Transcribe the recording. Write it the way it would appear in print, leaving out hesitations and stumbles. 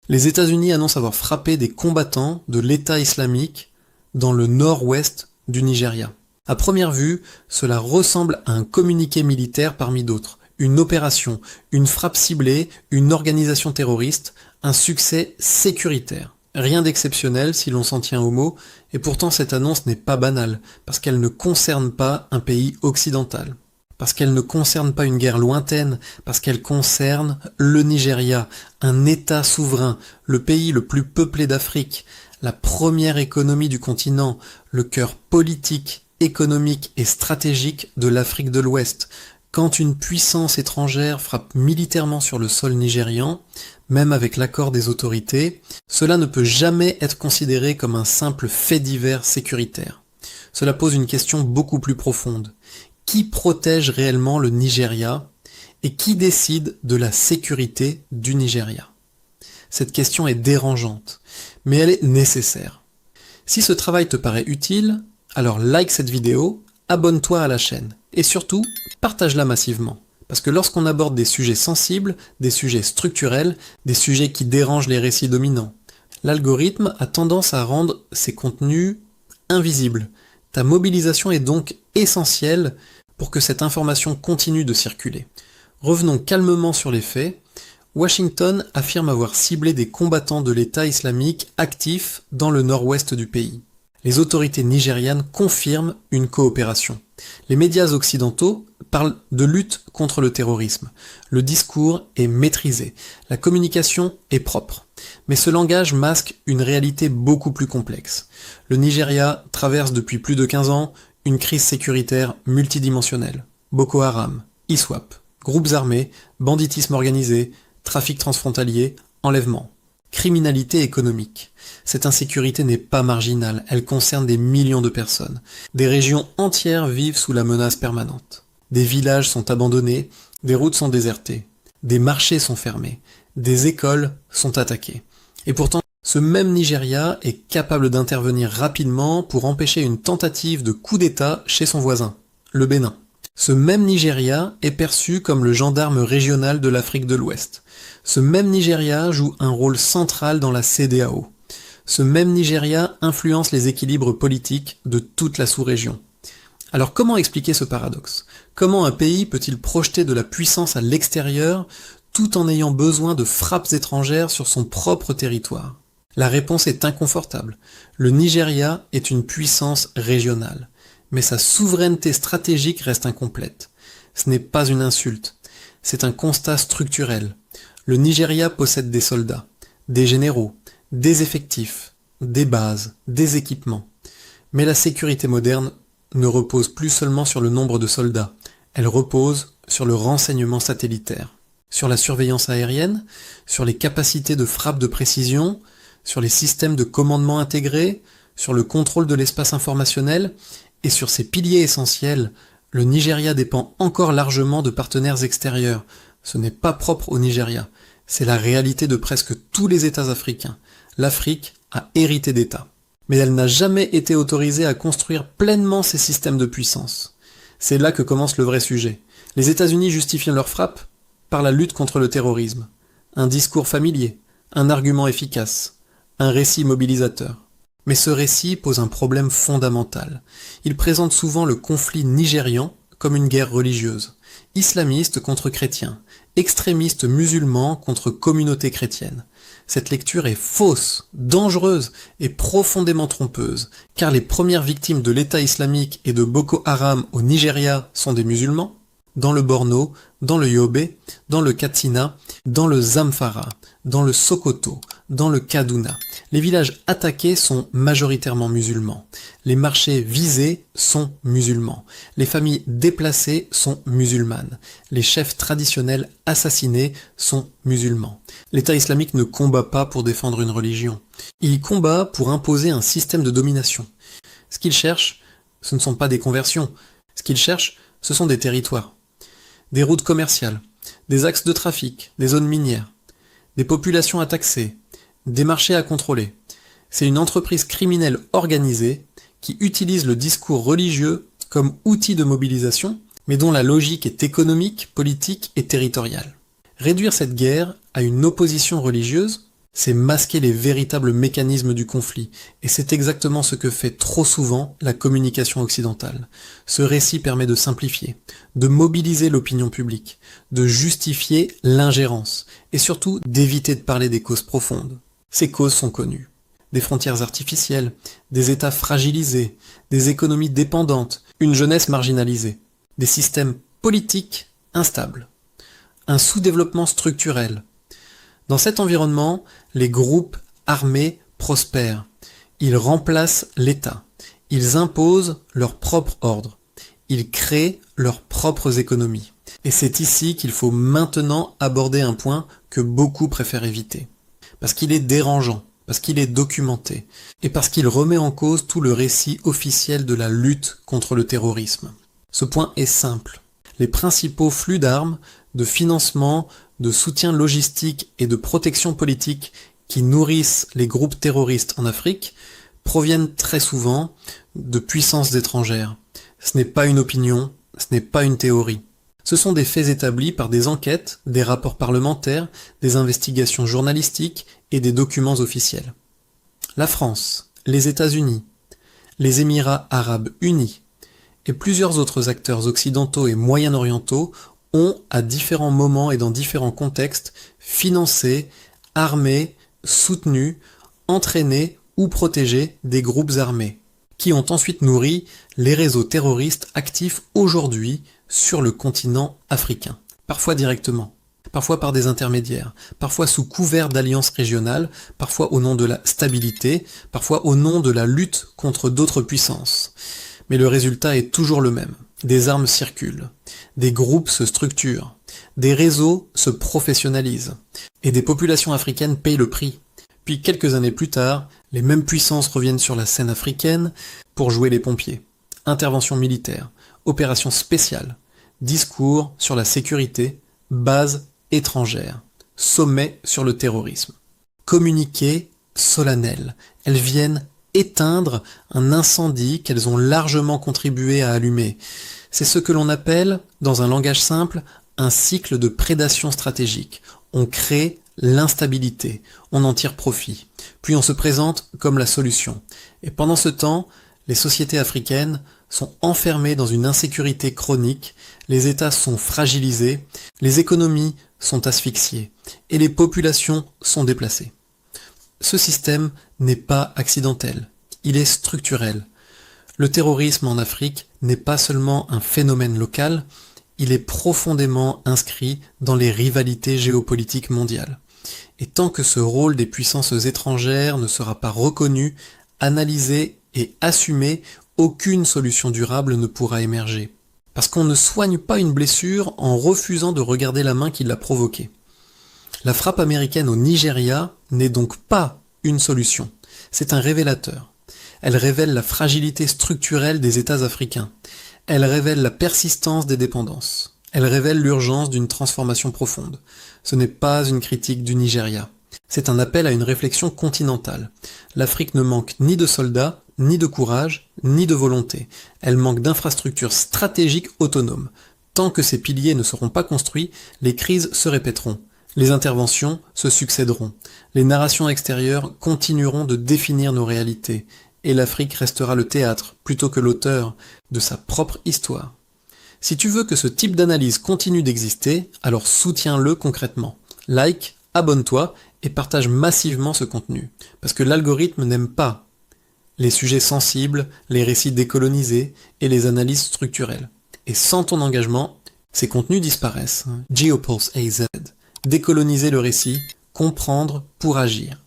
Les États-Unis annoncent avoir frappé des combattants de l'État islamique dans le nord-ouest du Nigeria. À première vue, cela ressemble à un communiqué militaire parmi d'autres, une opération, une frappe ciblée, une organisation terroriste, un succès sécuritaire. Rien d'exceptionnel si l'on s'en tient aux mots, et pourtant cette annonce n'est pas banale, parce qu'elle ne concerne pas un pays occidental. Parce qu'elle ne concerne pas une guerre lointaine, parce qu'elle concerne le Nigeria, un État souverain, le pays le plus peuplé d'Afrique, la première économie du continent, le cœur politique, économique et stratégique de l'Afrique de l'Ouest. Quand une puissance étrangère frappe militairement sur le sol nigérian, même avec l'accord des autorités, cela ne peut jamais être considéré comme un simple fait divers sécuritaire. Cela pose une question beaucoup plus profonde. Qui protège réellement le Nigeria et qui décide de la sécurité du Nigeria? Cette question est dérangeante, mais elle est nécessaire. Si ce travail te paraît utile, alors like cette vidéo, abonne-toi à la chaîne et surtout, partage-la massivement. Parce que lorsqu'on aborde des sujets sensibles, des sujets structurels, des sujets qui dérangent les récits dominants, l'algorithme a tendance à rendre ces contenus invisibles. Ta mobilisation est donc essentielle pour que cette information continue de circuler. Revenons calmement sur les faits. Washington affirme avoir ciblé des combattants de l'État islamique actifs dans le nord-ouest du pays. Les autorités nigérianes confirment une coopération. Les médias occidentaux parlent de lutte contre le terrorisme. Le discours est maîtrisé. La communication est propre. Mais ce langage masque une réalité beaucoup plus complexe. Le Nigeria traverse depuis plus de 15 ans une crise sécuritaire multidimensionnelle. Boko Haram, ISWAP, groupes armés, banditisme organisé, trafic transfrontalier, enlèvement. Criminalité économique. Cette insécurité n'est pas marginale, elle concerne des millions de personnes. Des régions entières vivent sous la menace permanente. Des villages sont abandonnés, des routes sont désertées, des marchés sont fermés, des écoles sont attaquées. Et pourtant, ce même Nigeria est capable d'intervenir rapidement pour empêcher une tentative de coup d'État chez son voisin, le Bénin. Ce même Nigeria est perçu comme le gendarme régional de l'Afrique de l'Ouest. Ce même Nigeria joue un rôle central dans la CEDEAO. Ce même Nigeria influence les équilibres politiques de toute la sous-région. Alors comment expliquer ce paradoxe? Comment un pays peut-il projeter de la puissance à l'extérieur tout en ayant besoin de frappes étrangères sur son propre territoire? La réponse est inconfortable. Le Nigeria est une puissance régionale, mais sa souveraineté stratégique reste incomplète. Ce n'est pas une insulte, c'est un constat structurel. Le Nigeria possède des soldats, des généraux, des effectifs, des bases, des équipements. Mais la sécurité moderne ne repose plus seulement sur le nombre de soldats, elle repose sur le renseignement satellitaire, sur la surveillance aérienne, sur les capacités de frappe de précision, sur les systèmes de commandement intégrés, sur le contrôle de l'espace informationnel, et sur ces piliers essentiels, le Nigeria dépend encore largement de partenaires extérieurs. Ce n'est pas propre au Nigeria, c'est la réalité de presque tous les États africains. L'Afrique a hérité d'États. Mais elle n'a jamais été autorisée à construire pleinement ces systèmes de puissance. C'est là que commence le vrai sujet. Les États-Unis justifient leur frappe par la lutte contre le terrorisme. Un discours familier, un argument efficace, un récit mobilisateur. Mais ce récit pose un problème fondamental. Il présente souvent le conflit nigérian comme une guerre religieuse. Islamistes contre chrétiens, extrémistes musulmans contre communautés chrétiennes. Cette lecture est fausse, dangereuse et profondément trompeuse, car les premières victimes de l'État islamique et de Boko Haram au Nigeria sont des musulmans, dans le Borno, dans le Yobe, dans le Katsina, dans le Zamfara, dans le Sokoto, dans le Kaduna. Les villages attaqués sont majoritairement musulmans. Les marchés visés sont musulmans. Les familles déplacées sont musulmanes. Les chefs traditionnels assassinés sont musulmans. L'État islamique ne combat pas pour défendre une religion. Il combat pour imposer un système de domination. Ce qu'il cherche, ce ne sont pas des conversions. Ce qu'il cherche, ce sont des territoires. Des routes commerciales, des axes de trafic, des zones minières, des populations à taxer, des marchés à contrôler. C'est une entreprise criminelle organisée qui utilise le discours religieux comme outil de mobilisation, mais dont la logique est économique, politique et territoriale. Réduire cette guerre à une opposition religieuse, C'est masquer les véritables mécanismes du conflit, et c'est exactement ce que fait trop souvent la communication occidentale. Ce récit permet de simplifier, de mobiliser l'opinion publique, de justifier l'ingérence, et surtout d'éviter de parler des causes profondes. Ces causes sont connues. Des frontières artificielles, des États fragilisés, des économies dépendantes, une jeunesse marginalisée, des systèmes politiques instables, un sous-développement structurel. Dans cet environnement, les groupes armés prospèrent. Ils remplacent l'État. Ils imposent leur propre ordre. Ils créent leurs propres économies. Et c'est ici qu'il faut maintenant aborder un point que beaucoup préfèrent éviter. Parce qu'il est dérangeant, parce qu'il est documenté, et parce qu'il remet en cause tout le récit officiel de la lutte contre le terrorisme. Ce point est simple. Les principaux flux d'armes, de financement, de soutien logistique et de protection politique qui nourrissent les groupes terroristes en Afrique proviennent très souvent de puissances étrangères. Ce n'est pas une opinion, ce n'est pas une théorie. Ce sont des faits établis par des enquêtes, des rapports parlementaires, des investigations journalistiques et des documents officiels. La France, les États-Unis, les Émirats arabes unis et plusieurs autres acteurs occidentaux et moyen-orientaux ont, à différents moments et dans différents contextes, financé, armé, soutenu, entraîné ou protégé des groupes armés, qui ont ensuite nourri les réseaux terroristes actifs aujourd'hui sur le continent africain, parfois directement, parfois par des intermédiaires, parfois sous couvert d'alliances régionales, parfois au nom de la stabilité, parfois au nom de la lutte contre d'autres puissances. Mais le résultat est toujours le même. Des armes circulent, des groupes se structurent, des réseaux se professionnalisent, et des populations africaines payent le prix. Puis quelques années plus tard, les mêmes puissances reviennent sur la scène africaine pour jouer les pompiers. Interventions militaires, opérations spéciales, discours sur la sécurité, bases étrangères, sommet sur le terrorisme. Communiqués solennels, elles viennent éteindre un incendie qu'elles ont largement contribué à allumer. C'est ce que l'on appelle, dans un langage simple, un cycle de prédation stratégique. On crée l'instabilité, on en tire profit, puis on se présente comme la solution. Et pendant ce temps, les sociétés africaines sont enfermées dans une insécurité chronique, les États sont fragilisés, les économies sont asphyxiées, et les populations sont déplacées. Ce système n'est pas accidentel, il est structurel. Le terrorisme en Afrique n'est pas seulement un phénomène local, il est profondément inscrit dans les rivalités géopolitiques mondiales. Et tant que ce rôle des puissances étrangères ne sera pas reconnu, analysé et assumé, aucune solution durable ne pourra émerger. Parce qu'on ne soigne pas une blessure en refusant de regarder la main qui l'a provoquée. La frappe américaine au Nigeria n'est donc pas une solution, c'est un révélateur. Elle révèle la fragilité structurelle des États africains. Elle révèle la persistance des dépendances. Elle révèle l'urgence d'une transformation profonde. Ce n'est pas une critique du Nigeria. C'est un appel à une réflexion continentale. L'Afrique ne manque ni de soldats, ni de courage, ni de volonté. Elle manque d'infrastructures stratégiques autonomes. Tant que ces piliers ne seront pas construits, les crises se répéteront. Les interventions se succéderont. Les narrations extérieures continueront de définir nos réalités. Et l'Afrique restera le théâtre, plutôt que l'auteur, de sa propre histoire. Si tu veux que ce type d'analyse continue d'exister, alors soutiens-le concrètement. Like, abonne-toi et partage massivement ce contenu. Parce que l'algorithme n'aime pas les sujets sensibles, les récits décolonisés et les analyses structurelles. Et sans ton engagement, ces contenus disparaissent. Geopulse AZ. Décoloniser le récit, comprendre pour agir.